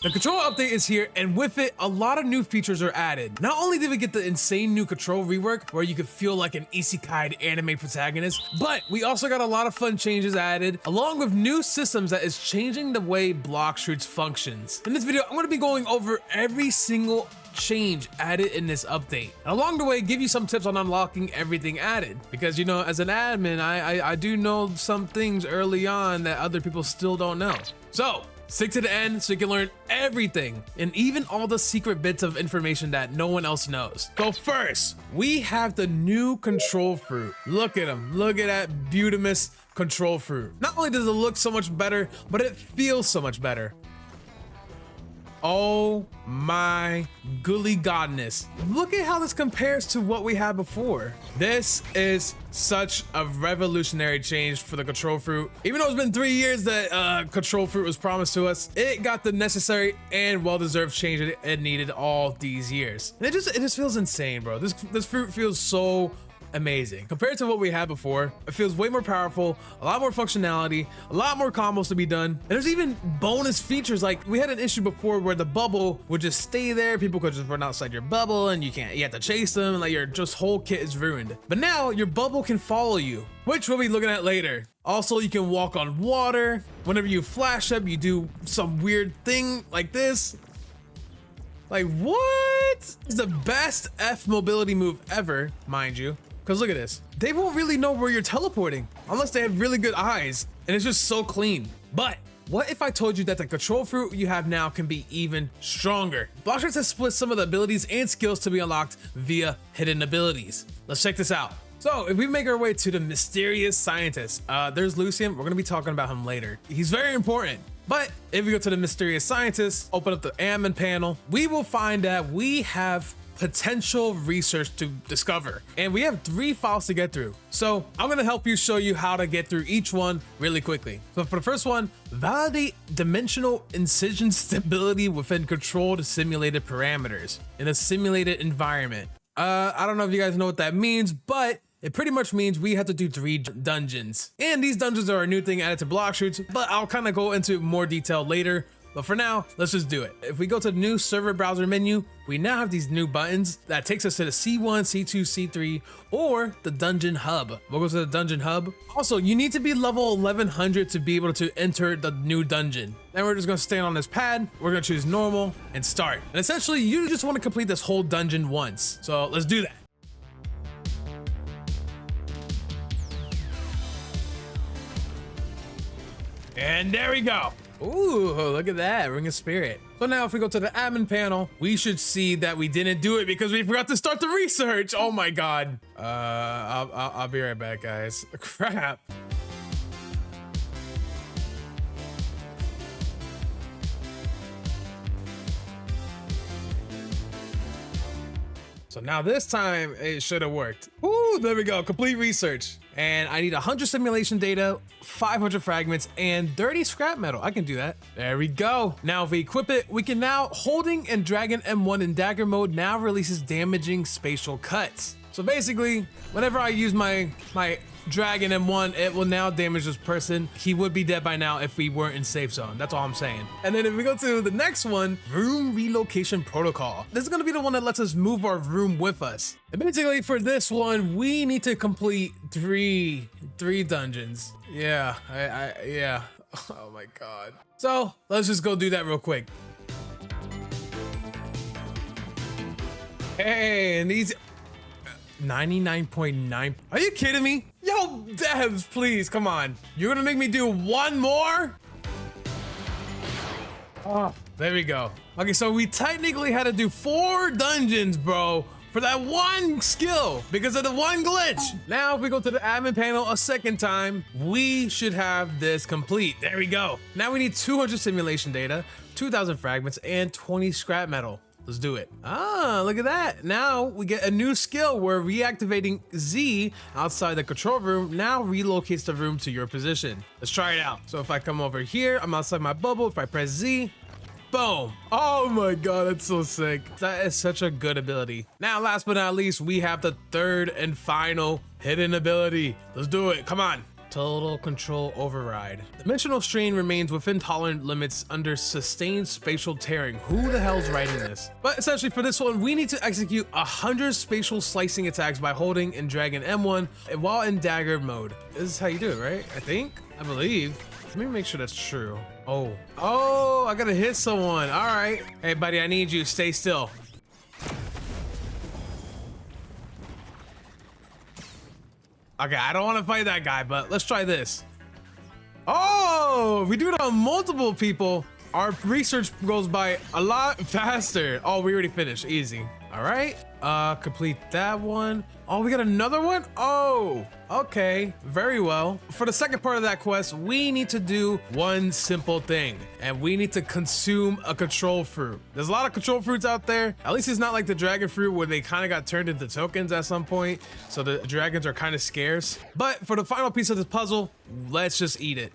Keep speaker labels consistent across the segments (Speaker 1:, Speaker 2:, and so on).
Speaker 1: The control update is here, and with it, a lot of new features are added. Not only did we get the insane new control rework, where you could feel like an isekai anime protagonist, but we also got a lot of fun changes added, along with new systems that is changing the way block shoots functions. In this video, I'm gonna be going over every single change added in this update. And along the way, give you some tips on unlocking everything added. Because, you know, as an admin, I do know some things early on that other people still don't know. So, stick to the end so you can learn everything and even all the secret bits of information that no one else knows. So first, we have the new control fruit. Look at him. Look at that beautimous control fruit. Not only does it look so much better, but it feels so much better. Oh my goodly godness. Look at how this compares to what we had before. This is such a revolutionary change for the control fruit. Even though it's been 3 years that control fruit was promised to us, it got the necessary and well-deserved change it needed all these years. And it just feels insane, bro. This fruit feels so amazing. Compared to what we had before, it feels way more powerful, a lot more functionality, a lot more combos to be done. And there's even bonus features, like we had an issue before where the bubble would just stay there. People could just run outside your bubble and you have to chase them, and like your just whole kit is ruined. But now your bubble can follow you, which we'll be looking at later. Also, you can walk on water. Whenever you flash up, you do some weird thing like this. Like, what? It's the best F mobility move ever, mind you. Because look at this. They won't really know where you're teleporting unless they have really good eyes. And it's just so clean. But what if I told you that the control fruit you have now can be even stronger? ROBLOX has split some of the abilities and skills to be unlocked via hidden abilities. Let's check this out. So if we make our way to the mysterious scientist, there's Lucian. We're gonna be talking about him later. He's very important. But if we go to the mysterious scientist, open up the admin panel, we will find that we have potential research to discover. And we have 3 files to get through. So I'm gonna help you show you how to get through each one really quickly. So for the first one, validate dimensional incision stability within controlled simulated parameters in a simulated environment. I don't know if you guys know what that means, but it pretty much means we have to do 3 dungeons. And these dungeons are a new thing added to block shoots, but I'll kind of go into more detail later. But for now, let's just do it. If we go to the new server browser menu, we now have these new buttons that takes us to the C1, C2, C3, or the dungeon hub. We'll go to the dungeon hub. Also, you need to be level 1100 to be able to enter the new dungeon. Then we're just gonna stand on this pad. We're gonna choose normal and start. And essentially, you just wanna complete this whole dungeon once. So let's do that. And there we go. Ooh, look at that, Ring of Spirit. So now if we go to the admin panel, we should see that we didn't do it because we forgot to start the research. Oh my God. I'll be right back, guys. Crap. So now this time it should have worked. Ooh, there we go, complete research. And I need 100 simulation data, 500 fragments, and 30 scrap metal. I can do that. There we go. Now if we equip it, we can now, holding and dragging M1 in dagger mode now releases damaging spatial cuts. So basically, whenever I use my dragon M1, it will now damage this person. He would be dead by now if we weren't in safe zone. That's all I'm saying. And then if we go to the next one, room relocation protocol. This is gonna be the one that lets us move our room with us. And basically for this one, we need to complete three dungeons. Yeah, yeah. Oh my God. So let's just go do that real quick. Hey, and these 99.9. Are you kidding me? Yo, devs, please, come on. You're gonna make me do one more? Oh, there we go. Okay, so we technically had to do 4 dungeons, bro, for that one skill because of the one glitch. Now, if we go to the admin panel a second time, we should have this complete. There we go. Now we need 200 simulation data, 2,000 fragments, and 20 scrap metal. Let's do it. Ah, look at that. Now we get a new skill where reactivating Z outside the control room now relocates the room to your position. Let's try it out. So if I come over here, I'm outside my bubble. If I press Z, boom. Oh my God, that's so sick. That is such a good ability. Now, last but not least, we have the 3rd and final hidden ability. Let's do it. Come on. Total control override. Dimensional strain remains within tolerant limits under sustained spatial tearing. Who the hell's writing this? But essentially for this one, we need to execute 100 spatial slicing attacks by holding and dragging M1 while in dagger mode. This is how you do it, right? I believe. Let me make sure that's true. Oh, I gotta hit someone. All right. Hey buddy, I need you, stay still. Okay, I don't want to fight that guy, but let's try this. Oh, if we do it on multiple people, our research goes by a lot faster. Oh, we already finished, easy. All right, complete that one. Oh, we got another one? Oh, okay, very well. For the second part of that quest, we need to do one simple thing, and we need to consume a control fruit. There's a lot of control fruits out there. At least it's not like the dragon fruit where they kind of got turned into tokens at some point, so the dragons are kind of scarce. But for the final piece of this puzzle, let's just eat it.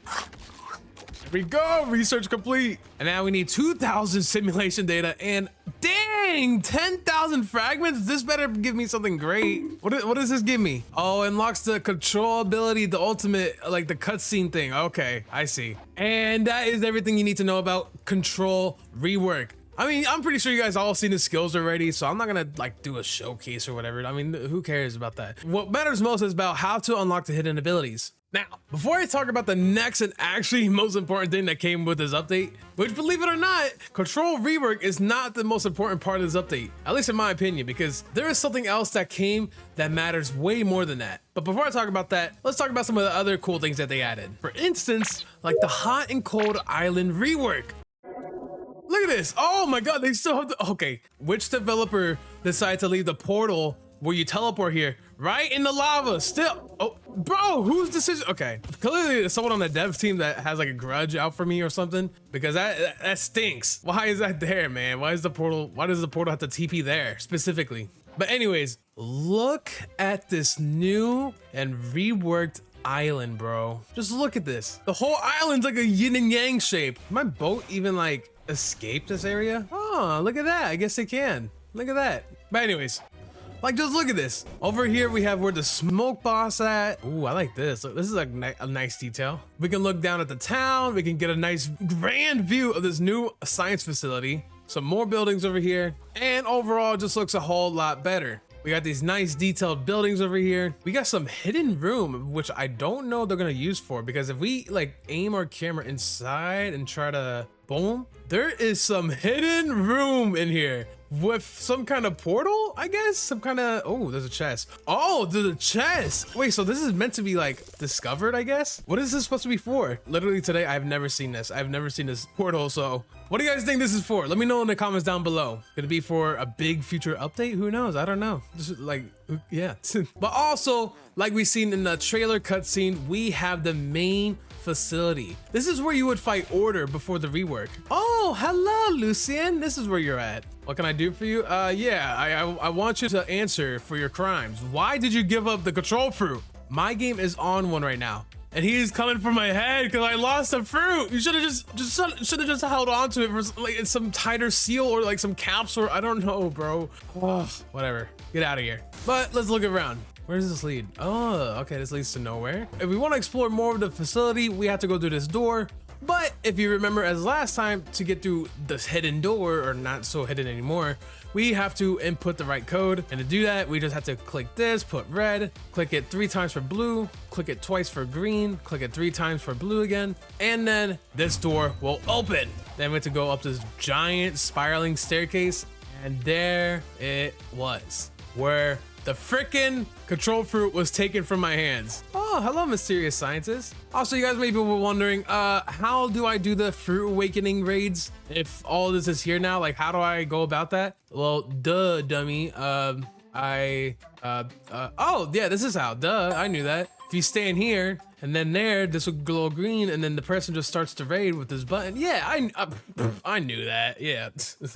Speaker 1: Here we go, research complete. And now we need 2,000 simulation data and dang, 10,000 fragments. This better give me something great. What does this give me? Oh, unlocks the control ability, the ultimate, like the cutscene thing. Okay, I see. And that is everything you need to know about control rework. I mean, I'm pretty sure you guys all seen the skills already, so I'm not gonna like do a showcase or whatever. I mean, who cares about that? What matters most is about how to unlock the hidden abilities. Now, before I talk about the next and actually most important thing that came with this update, which believe it or not, control rework is not the most important part of this update, at least in my opinion, because there is something else that came that matters way more than that. But before I talk about that, let's talk about some of the other cool things that they added. For instance, like the hot and cold island rework. Look at this. Oh my God, they still have the, okay. Which developer decided to leave the portal where you teleport here right in the lava still? Oh, bro, whose decision? Okay, clearly there's someone on the dev team that has like a grudge out for me or something, because that stinks. Why is that there, man? Why does the portal have to TP there specifically? But anyways, look at this new and reworked island, bro. Just look at this. The whole island's like a yin and yang shape. Can my boat even like escape this area? Oh, look at that. I guess it can. Look at that. But anyways, like, just look at this. Over here, we have where the smoke boss at. Ooh, I like this. Look, this is like a nice detail. We can look down at the town. We can get a nice grand view of this new science facility. Some more buildings over here. And overall, it just looks a whole lot better. We got these nice detailed buildings over here. We got some hidden room, which I don't know they're gonna use for, because if we like aim our camera inside and try to boom, there is some hidden room in here with some kind of portal, I guess. Some kind of, oh, there's a chest. Oh, there's a chest. Wait, so this is meant to be like discovered, I guess? What is this supposed to be for? Literally today, I've never seen this. I've never seen this portal. So what do you guys think this is for? Let me know in the comments down below. Could it be for a big future update? Who knows? I don't know. Just like, yeah. But also, like we seen in the trailer cutscene, we have the main facility. This is where you would fight Order before the rework. Oh, hello, Lucien. This is where you're at. What can I do for you? Yeah, I want you to answer for your crimes. Why did you give up the control fruit? My game is on one right now, and he is coming for my head because I lost the fruit. You should have just held on to it for like some tighter seal or like some capsule. I don't know, bro. Oh, whatever. Get out of here. But let's look around. Where does this lead? Oh, okay, this leads to nowhere. If we want to explore more of the facility, we have to go through this door. But if you remember as last time, to get through this hidden door, or not so hidden anymore, we have to input the right code. And to do that, we just have to click this, put red, click it 3 times for blue, click it twice for green, click it 3 times for blue again, and then this door will open. Then we have to go up this giant spiraling staircase, and there it was, where the frickin' control fruit was taken from my hands. Oh, hello, mysterious scientist. Also, you guys maybe were wondering, how do I do the fruit awakening raids? If all this is here now, like, how do I go about that? Well, duh, dummy. Oh, yeah, this is how, duh, I knew that. If you stand here, and then there, this will glow green, and then the person just starts to raid with this button. Yeah, I knew that, yeah.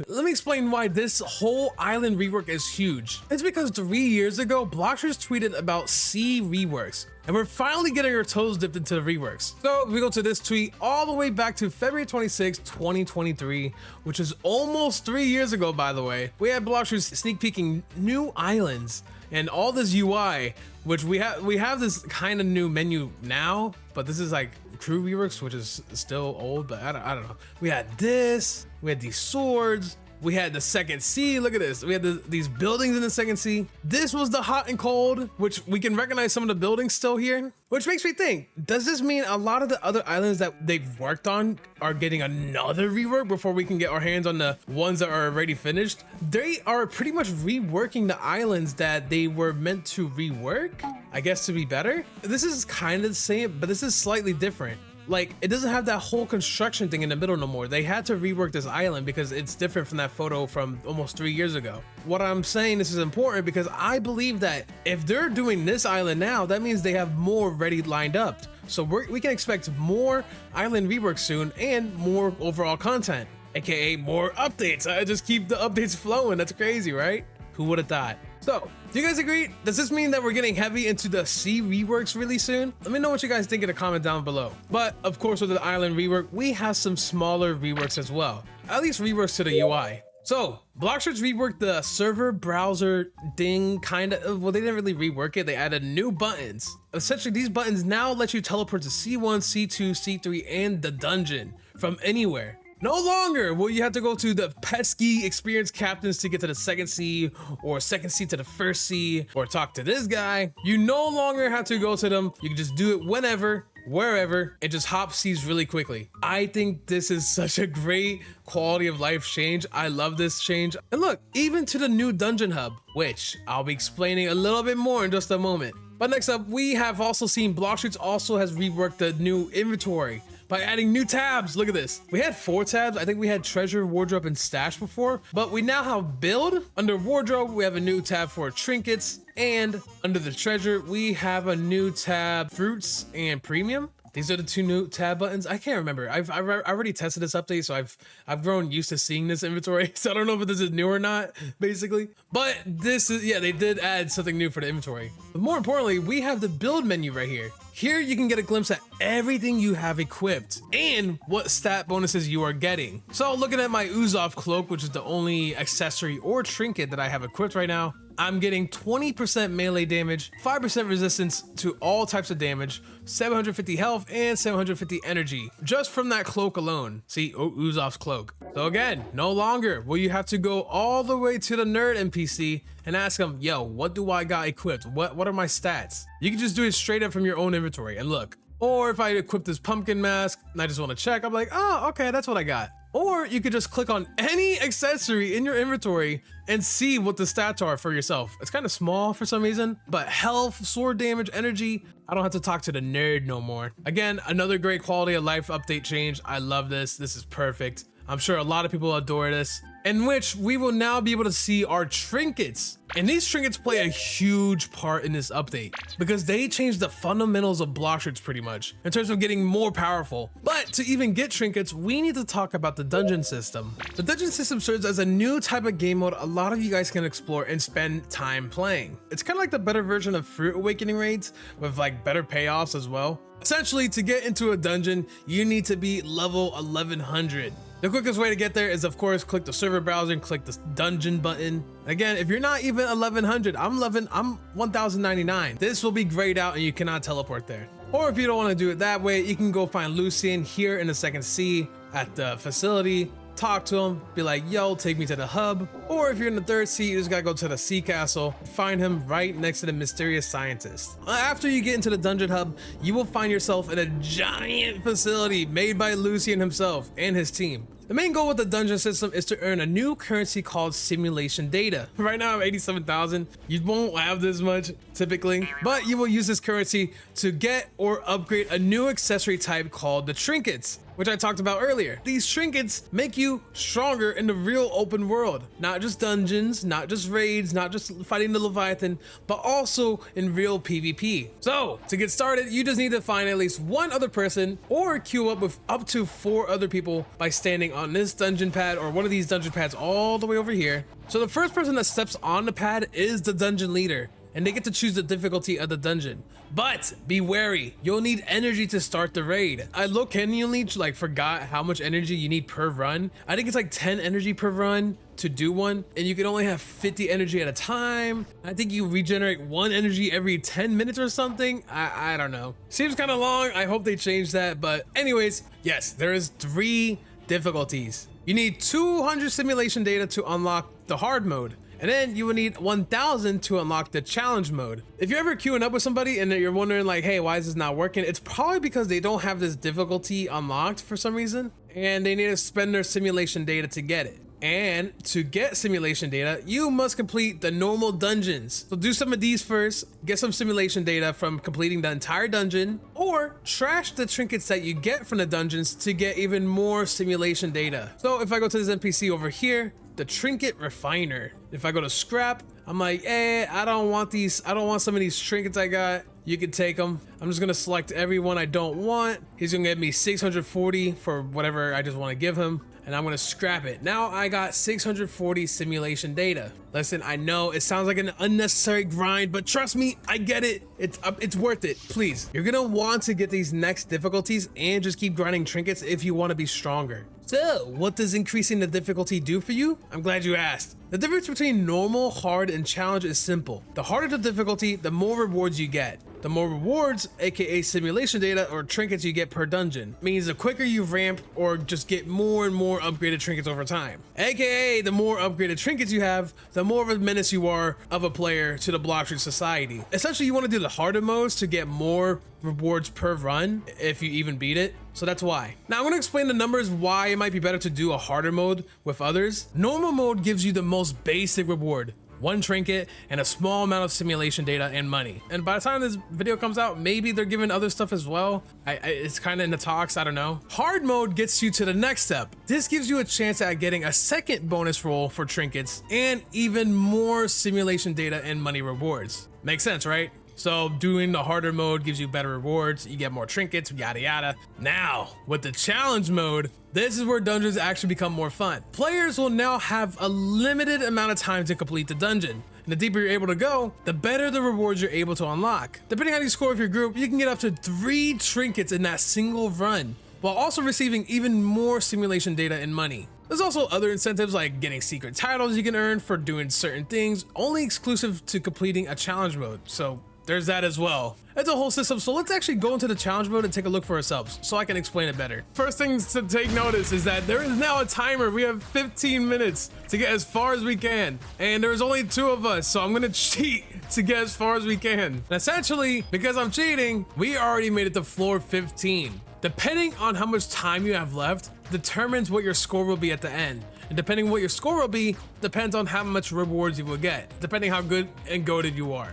Speaker 1: Let me explain why this whole island rework is huge. It's because 3 years ago, Blocksters tweeted about C reworks, and we're finally getting our toes dipped into the reworks. So we go to this tweet all the way back to February 26, 2023, which is almost 3 years ago, by the way. We had Blocksters sneak peeking new islands and all this UI which we have this kind of new menu now, but this is like crew reworks, which is still old, but I don't know. We had this, we had these swords, we had the second sea. Look at this. We had these buildings in the second sea. This was the hot and cold, which we can recognize some of the buildings still here, which makes me think, does this mean a lot of the other islands that they've worked on are getting another rework before we can get our hands on the ones that are already finished? They are pretty much reworking the islands that they were meant to rework, I guess, to be better. This is kind of the same, but this is slightly different. Like, it doesn't have that whole construction thing in the middle no more. They had to rework this island because it's different from that photo from almost 3 years ago. What I'm saying, this is important because I believe that if they're doing this island now, that means they have more ready lined up. So we can expect more island rework soon and more overall content, aka more updates. I just keep the updates flowing. That's crazy, right? Who would have thought? So, do you guys agree? Does this mean that we're getting heavy into the sea reworks really soon? Let me know what you guys think in the comment down below. But of course, with the island rework, we have some smaller reworks as well. At least reworks to the UI. So, Bloxworks reworked the server browser thing, kind of. Well, they didn't really rework it. They added new buttons. Essentially, these buttons now let you teleport to C1, C2, C3, and the dungeon from anywhere. No longer will you have to go to the pesky experienced captains to get to the second sea, or second sea to the first sea, or talk to this guy. You no longer have to go to them. You can just do it whenever, wherever, and just hop seas really quickly. I think this is such a great quality of life change. I love this change. And look, even to the new dungeon hub, which I'll be explaining a little bit more in just a moment. But next up, we have also seen Bloxworks also has reworked the new inventory by adding new tabs. Look at this. We had 4 tabs. I think we had treasure, wardrobe, and stash before, but we now have build. Under wardrobe, we have a new tab for trinkets, and under the treasure, we have a new tab, fruits and premium. These are the 2 new tab buttons. I can't remember. I've already tested this update, so I've grown used to seeing this inventory. So I don't know if this is new or not, basically. But this is, yeah, they did add something new for the inventory. But more importantly, we have the build menu right here. Here you can get a glimpse at everything you have equipped and what stat bonuses you are getting. So looking at my Uzoth cloak, which is the only accessory or trinket that I have equipped right now, I'm getting 20% melee damage, 5% resistance to all types of damage, 750 health, and 750 energy just from that cloak alone. See, Uzoth's cloak. So again, no longer will you have to go all the way to the nerd NPC and ask him, yo, what do I got equipped? What are my stats? You can just do it straight up from your own inventory and look. Or if I equip this pumpkin mask and I just want to check, I'm like, oh, okay, that's what I got. Or you could just click on any accessory in your inventory and see what the stats are for yourself. It's kind of small for some reason, but health, sword damage, energy, I don't have to talk to the nerd no more. Again, another great quality of life update change. I love this. This is perfect. I'm sure a lot of people adore this, in which we will now be able to see our trinkets. And these trinkets play a huge part in this update because they change the fundamentals of Bloxworks pretty much in terms of getting more powerful. But to even get trinkets, we need to talk about the dungeon system. The dungeon system serves as a new type of game mode a lot of you guys can explore and spend time playing. It's kind of like the better version of Fruit Awakening raids with like better payoffs as well. Essentially, to get into a dungeon, you need to be level 1100. The quickest way to get there is, of course, click the server browser and click the dungeon button. Again, if you're not even 1100, I'm 1099. This will be grayed out and you cannot teleport there. Or if you don't want to do it that way, you can go find Lucien here in the second sea at the facility, talk to him, be like, yo, take me to the hub. Or if you're in the third sea, you just gotta go to the sea castle, find him right next to the mysterious scientist. After you get into the dungeon hub, you will find yourself in a giant facility made by Lucien himself and his team. The main goal with the dungeon system is to earn a new currency called simulation data. Right now I'm 87,000. You won't have this much typically, but you will use this currency to get or upgrade a new accessory type called the trinkets, which I talked about earlier. These trinkets make you stronger in the real open world, not just dungeons, not just raids, not just fighting the Leviathan, but also in real PvP. So to get started, you just need to find at least one other person or queue up with up to 4 other people by standing on this dungeon pad or one of these dungeon pads all the way over here. So the first person that steps on the pad is the dungeon leader. and they get to choose the difficulty of the dungeon. But be wary, you'll need energy to start the raid. I low-cannily like forgot how much energy you need per run. I think it's like 10 energy per run to do one, and you can only have 50 energy at a time. I think you regenerate 1 energy every 10 minutes or something. I don't know. Seems kind of long. I hope they change that. But anyways, yes, there is 3 difficulties. You need 200 simulation data to unlock the hard mode. And then you will need 1000 to unlock the challenge mode. If you're ever queuing up with somebody and you're wondering like, hey, why is this not working? It's probably because they don't have this difficulty unlocked for some reason, and they need to spend their simulation data to get it. And to get simulation data, you must complete the normal dungeons. So do some of these first, get some simulation data from completing the entire dungeon, or trash the trinkets that you get from the dungeons to get even more simulation data. So if I go to this NPC over here, the trinket refiner. If I go to scrap, I'm like, I don't want these. I don't want some of these trinkets I got. You can take them. I'm just gonna select every one I don't want. He's gonna give me 640 for whatever I just want to give him, and I'm gonna scrap it. Now I got 640 simulation data. Listen, I know it sounds like an unnecessary grind, but trust me, I get it. It's worth it. Please, you're gonna want to get these next difficulties and just keep grinding trinkets if you want to be stronger. So, what does increasing the difficulty do for you? I'm glad you asked. The difference between normal, hard, and challenge is simple. The harder the difficulty, the more rewards you get. The more rewards, aka simulation data or trinkets you get per dungeon, means the quicker you ramp or just get more and more upgraded trinkets over time. Aka the more upgraded trinkets you have, the more of a menace you are of a player to the Blockstreet society. Essentially, you want to do the harder modes to get more rewards per run if you even beat it. So that's why. Now I'm going to explain the numbers why it might be better to do a harder mode with others. Normal mode gives you the most basic reward, 1 trinket and a small amount of simulation data and money. And by the time this video comes out, maybe they're giving other stuff as well. It's kind of in the talks, I don't know. Hard mode gets you to the next step. This gives you a chance at getting a second bonus roll for trinkets and even more simulation data and money rewards. Makes sense, right? So doing the harder mode gives you better rewards, you get more trinkets, yada yada. Now, with the challenge mode, this is where dungeons actually become more fun. Players will now have a limited amount of time to complete the dungeon. And the deeper you're able to go, the better the rewards you're able to unlock. Depending on your score of your group, you can get up to 3 trinkets in that single run, while also receiving even more simulation data and money. There's also other incentives like getting secret titles you can earn for doing certain things, only exclusive to completing a challenge mode. So there's that as well. It's a whole system, so let's actually go into the challenge mode and take a look for ourselves so I can explain it better. First things to take notice is that there is now a timer. We have 15 minutes to get as far as we can, and there's only 2 of us, so I'm gonna cheat to get as far as we can. And essentially, because I'm cheating, we already made it to floor 15. Depending on how much time you have left determines what your score will be at the end. And depending on what your score will be, depends on how much rewards you will get, depending how good and goated you are.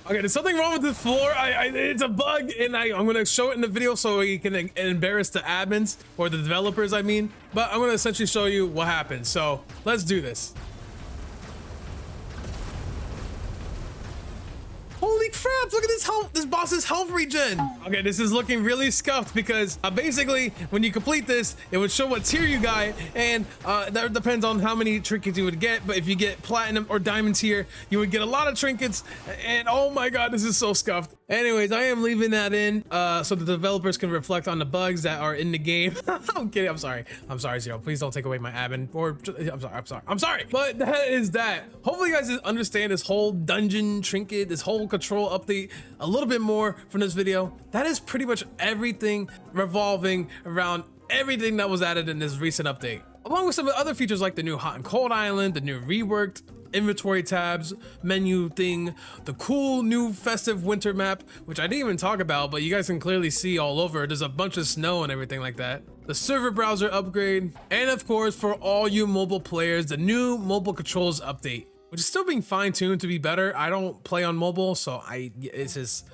Speaker 1: Okay, there's something wrong with this floor. It's a bug, and I'm gonna show it in the video so we can embarrass the admins, or the developers, I mean. But I'm gonna essentially show you what happened. So let's do this. Holy crap, look at this health, this boss's health regen. Okay, this is looking really scuffed because basically when you complete this, it would show what tier you got, and that depends on how many trinkets you would get. But if you get platinum or diamond tier, you would get a lot of trinkets, and oh my god, this is so scuffed. Anyways, I am leaving that in so the developers can reflect on the bugs that are in the game. I'm kidding, I'm sorry, Zero. Please don't take away my admin, or I'm sorry. But that is that. Hopefully you guys understand this whole dungeon trinket, this whole control update a little bit more from this video. That is pretty much everything revolving around everything that was added in this recent update, along with some of the other features like the new hot and cold island, the new reworked inventory tabs, menu thing, the cool new festive winter map, which I didn't even talk about, but you guys can clearly see all over. There's a bunch of snow and everything like that. The server browser upgrade, and of course, for all you mobile players, the new mobile controls update, which is still being fine-tuned to be better. I don't play on mobile, so it's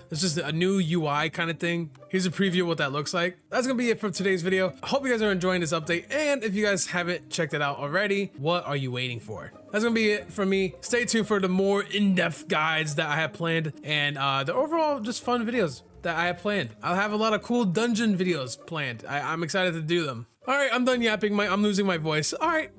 Speaker 1: just a new UI kind of thing. Here's a preview of what that looks like. That's gonna be it for today's video. I hope you guys are enjoying this update, and if you guys haven't checked it out already, what are you waiting for? That's gonna be it from me. Stay tuned for the more in-depth guides that I have planned, and the overall just fun videos that I have planned. I'll have a lot of cool dungeon videos planned. I'm excited to do them. All right, I'm done yapping. I'm losing my voice. All right,